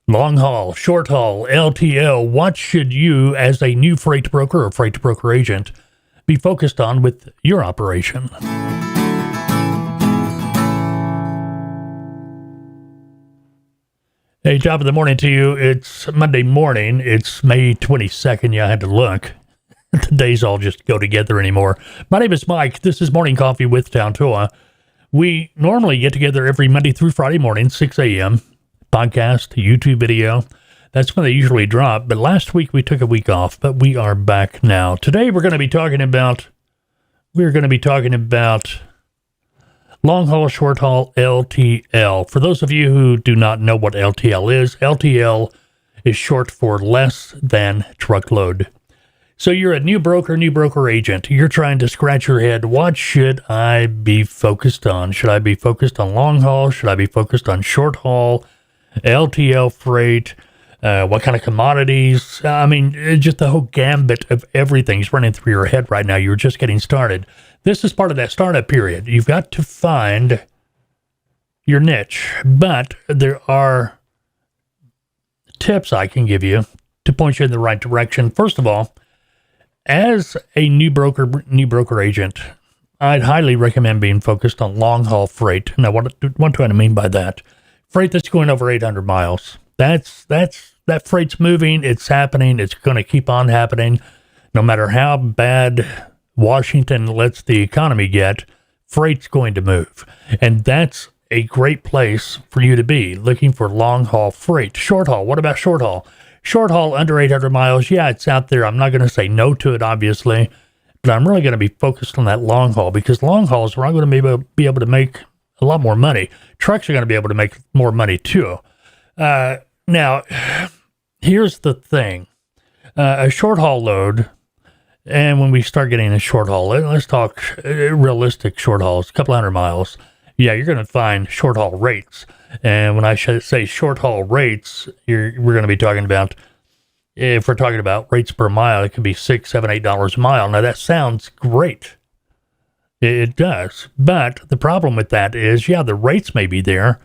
Long haul, short haul, LTL. What should you, as a new freight broker or freight broker agent, be focused on with your operation? Hey, top of the morning to you. It's Monday morning. It's May 22nd. Yeah, I had to look. The days all just go together anymore. My name is Mike. This is Morning Coffee with TALTOA. We normally get together every Monday through Friday morning, 6 a.m. Podcast, YouTube video. That's when they usually drop. But last week we took a week off, but we are back now. Today we're going to be talking about long haul, short haul, LTL. For those of you who do not know what LTL is short for less than truckload. So you're a new broker agent. You're trying to scratch your head. What should I be focused on? Should I be focused on long haul? Should I be focused on short haul, LTL freight? What kind of commodities? I mean, just the whole gambit of everything's running through your head right now. You're just getting started. This is part of that startup period. You've got to find your niche, but there are tips I can give you to point you in the right direction. First of all, as a new broker agent, I'd highly recommend being focused on long haul freight. Now, what do I mean by that? Freight that's going over 800 miles. That freight's moving. It's happening. It's going to keep on happening. No matter how bad Washington lets the economy get, freight's going to move. And that's a great place for you to be, looking for long haul freight. Short haul. What about short haul? Short haul under 800 miles, yeah, it's out there. I'm not going to say no to it, obviously, but I'm really going to be focused on that long haul, because long hauls, we're going to be able to make a lot more money. Trucks are going to be able to make more money too. Now, here's the thing. A short haul load, and when we start getting a short haul, let's talk realistic short hauls, a couple hundred miles. Yeah, you're going to find short haul rates. And when I say short haul rates, we're going to be talking about, if we're talking about rates per mile, it could be $6, $7, $8 a mile. Now that sounds great. It does. But the problem with that is, yeah, the rates may be there,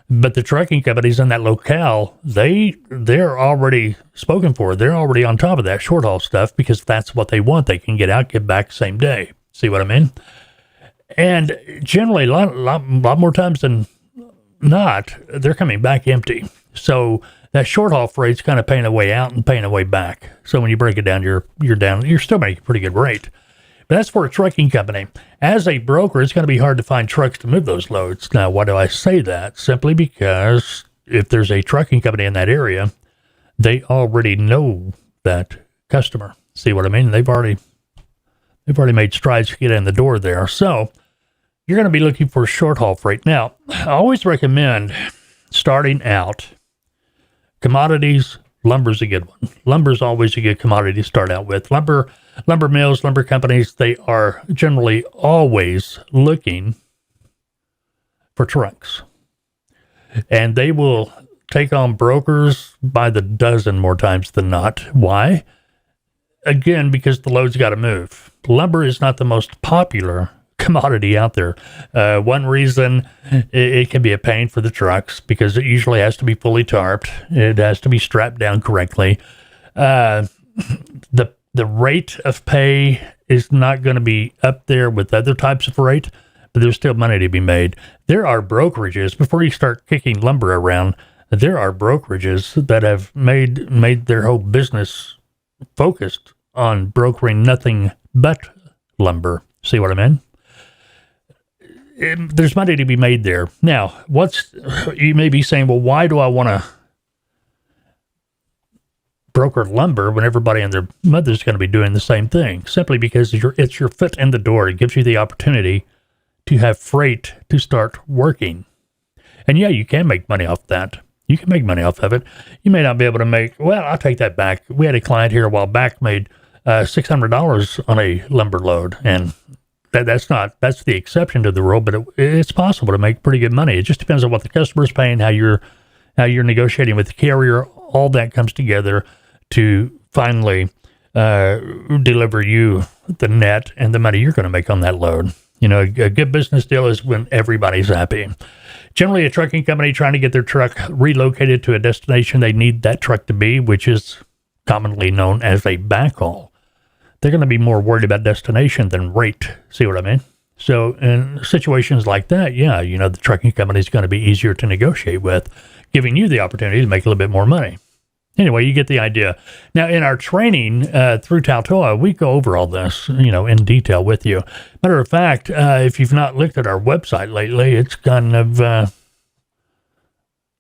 but the trucking companies in that locale, they're already spoken for. They're already on top of that short haul stuff, because that's what they want. They can get out, get back same day. See what I mean? And generally, a lot more times than not, they're coming back empty. So that short haul freight's kind of paying a way out and paying a way back. So when you break it down, you're still making a pretty good rate. But that's for a trucking company. As a broker, it's going to be hard to find trucks to move those loads. Now, why do I say that? Simply because if there's a trucking company in that area, they already know that customer. See what I mean? They've already made strides to get in the door there. So you're going to be looking for short haul freight. Now, I always recommend starting out commodities. Lumber's a good one. Lumber's always a good commodity to start out with. Lumber mills, lumber companies, they are generally always looking for trucks. And they will take on brokers by the dozen more times than not. Why? Again, because the load's got to move. Lumber is not the most popular commodity out there. One reason, it can be a pain for the trucks, because it usually has to be fully tarped. It has to be strapped down correctly. The rate of pay is not going to be up there with other types of freight, but there's still money to be made. There are brokerages, before you start kicking lumber around, there are brokerages that have made their whole business focused on brokering nothing but lumber. See what I mean? There's money to be made there. Now, you may be saying, well, why do I want to broker lumber when everybody and their mother's going to be doing the same thing? Simply because it's your foot in the door. It gives you the opportunity to have freight to start working. And yeah, you can make money off that. You can make money off of it. You may not be able to I'll take that back. We had a client here a while back made $600 on a lumber load, and that's the exception to the rule, but it's possible to make pretty good money. It just depends on what the customer's paying, how you're negotiating with the carrier. All that comes together to finally deliver you the net and the money you're going to make on that load. You know, a good business deal is when everybody's happy. Generally, a trucking company trying to get their truck relocated to a destination they need that truck to be, which is commonly known as a backhaul. They're going to be more worried about destination than rate. See what I mean? So in situations like that, yeah, the trucking company is going to be easier to negotiate with, giving you the opportunity to make a little bit more money. Anyway, you get the idea. Now, in our training through TALTOA, we go over all this, in detail with you. Matter of fact, if you've not looked at our website lately, it's kind of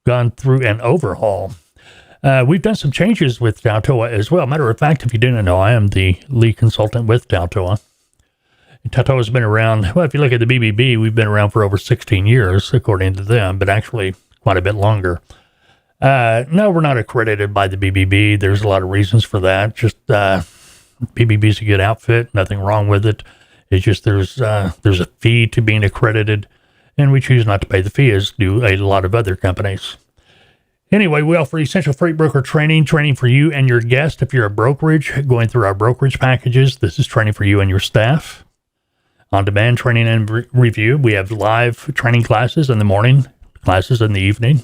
gone through an overhaul. We've done some changes with TALTOA as well. Matter of fact, if you didn't know, I am the lead consultant with TALTOA. TALTOA has been around, well, if you look at the BBB, we've been around for over 16 years, according to them, but actually quite a bit longer. No, we're not accredited by the BBB. There's a lot of reasons for that. Just BBB's a good outfit. Nothing wrong with it. It's just there's a fee to being accredited, and we choose not to pay the fee, as do a lot of other companies. Anyway, we offer essential freight broker training for you and your guest. If you're a brokerage, going through our brokerage packages, this is training for you and your staff. On-demand training and review. We have live training classes in the morning, classes in the evening.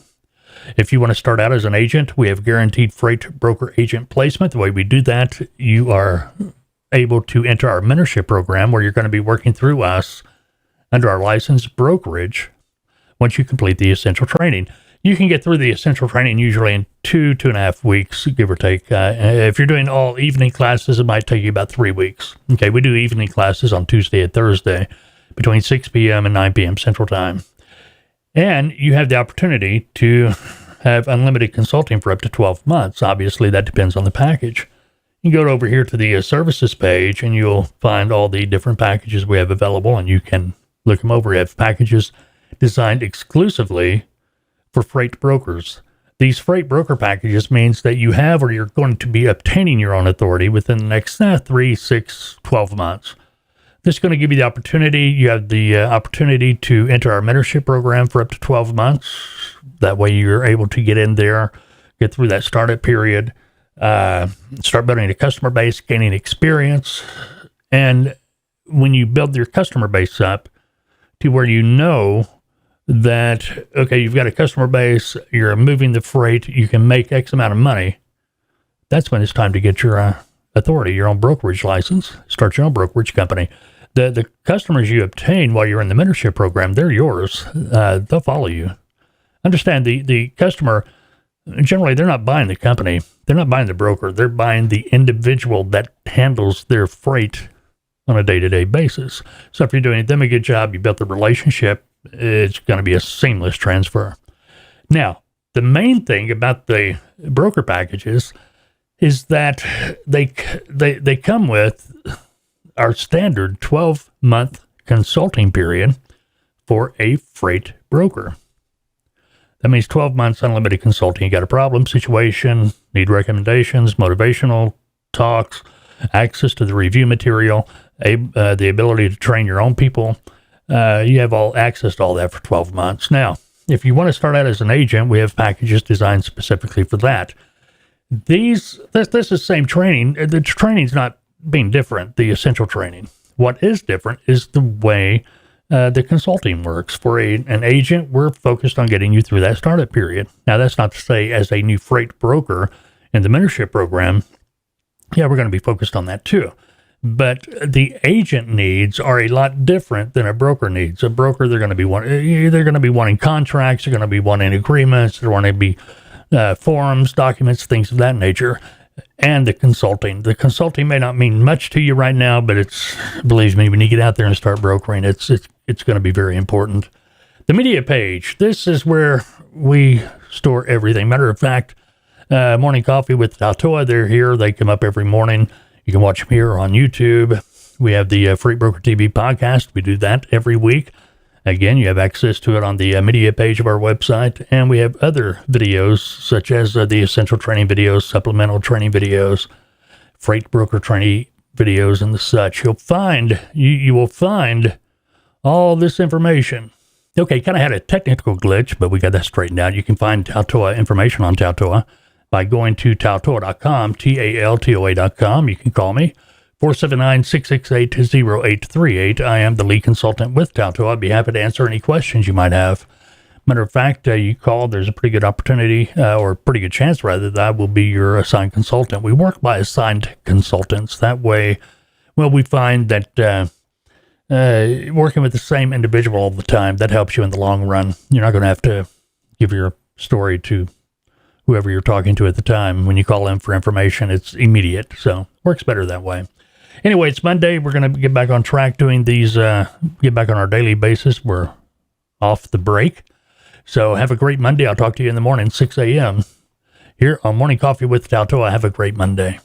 If you want to start out as an agent, we have guaranteed freight broker agent placement. The way we do that, you are able to enter our mentorship program where you're going to be working through us under our licensed brokerage once you complete the essential training. You can get through the essential training usually in 2.5 weeks, give or take. If you're doing all evening classes, it might take you about 3 weeks. Okay, we do evening classes on Tuesday and Thursday between 6 p.m. and 9 p.m. Central Time. And you have the opportunity to have unlimited consulting for up to 12 months. Obviously, that depends on the package. You go over here to the services page, and you'll find all the different packages we have available, and you can look them over. We have packages designed exclusively for freight brokers. These freight broker packages means that you have or you're going to be obtaining your own authority within the next 3, 6, 12 months. This is going to give you the opportunity. You have the opportunity to enter our mentorship program for up to 12 months. That way you're able to get in there, get through that startup period, start building a customer base, gaining experience. And when you build your customer base up to where you know that, okay, you've got a customer base, you're moving the freight, you can make X amount of money, that's when it's time to get your authority, your own brokerage license, start your own brokerage company. The customers you obtain while you're in the mentorship program, they're yours. They'll follow you. Understand the customer, generally, they're not buying the company. They're not buying the broker. They're buying the individual that handles their freight on a day-to-day basis. So if you're doing them a good job, you built the relationship, it's going to be a seamless transfer. Now, the main thing about the broker packages is that they come with our standard 12-month consulting period for a freight broker. That means 12 months unlimited consulting. You got a problem, situation, need recommendations, motivational talks, access to the review material, the ability to train your own people. You have all access to all that for 12 months. Now, if you want to start out as an agent, we have packages designed specifically for that. This is the same training. The training's not being different, the essential training. What is different is the way the consulting works. For an agent, we're focused on getting you through that startup period. Now, that's not to say as a new freight broker in the mentorship program, yeah, we're going to be focused on that too. But the agent needs are a lot different than a broker needs. A broker, they're going to be wanting contracts, they're going to be wanting agreements, they're wanting to be forms, documents, things of that nature. And the consulting may not mean much to you right now, but believe me, when you get out there and start brokering, it's going to be very important. The media page, this is where we store everything. Matter of fact, Morning Coffee with TALTOA, they're here. They come up every morning. You can watch them here on YouTube. We have the Freight Broker TV podcast. We do that every week. Again, you have access to it on the media page of our website. And we have other videos, such as the essential training videos, supplemental training videos, freight broker training videos, and the such. You will find all this information. Okay, kind of had a technical glitch, but we got that straightened out. You can find TALTOA information on TALTOA by going to TALTOA.com, TALTOA.com. You can call me, 479-668-0838. I am the lead consultant with TALTOA. I'd be happy to answer any questions you might have. Matter of fact, you call, there's a pretty good opportunity, or a pretty good chance rather, that I will be your assigned consultant. We work by assigned consultants. That way, well, we find that working with the same individual all the time, that helps you in the long run. You're not going to have to give your story to whoever you're talking to at the time. When you call in for information, it's immediate. So works better that way. Anyway, it's Monday. We're going to get back on track doing these, get back on our daily basis. We're off the break. So have a great Monday. I'll talk to you in the morning, 6 a.m. here on Morning Coffee with TALTOA. Have a great Monday.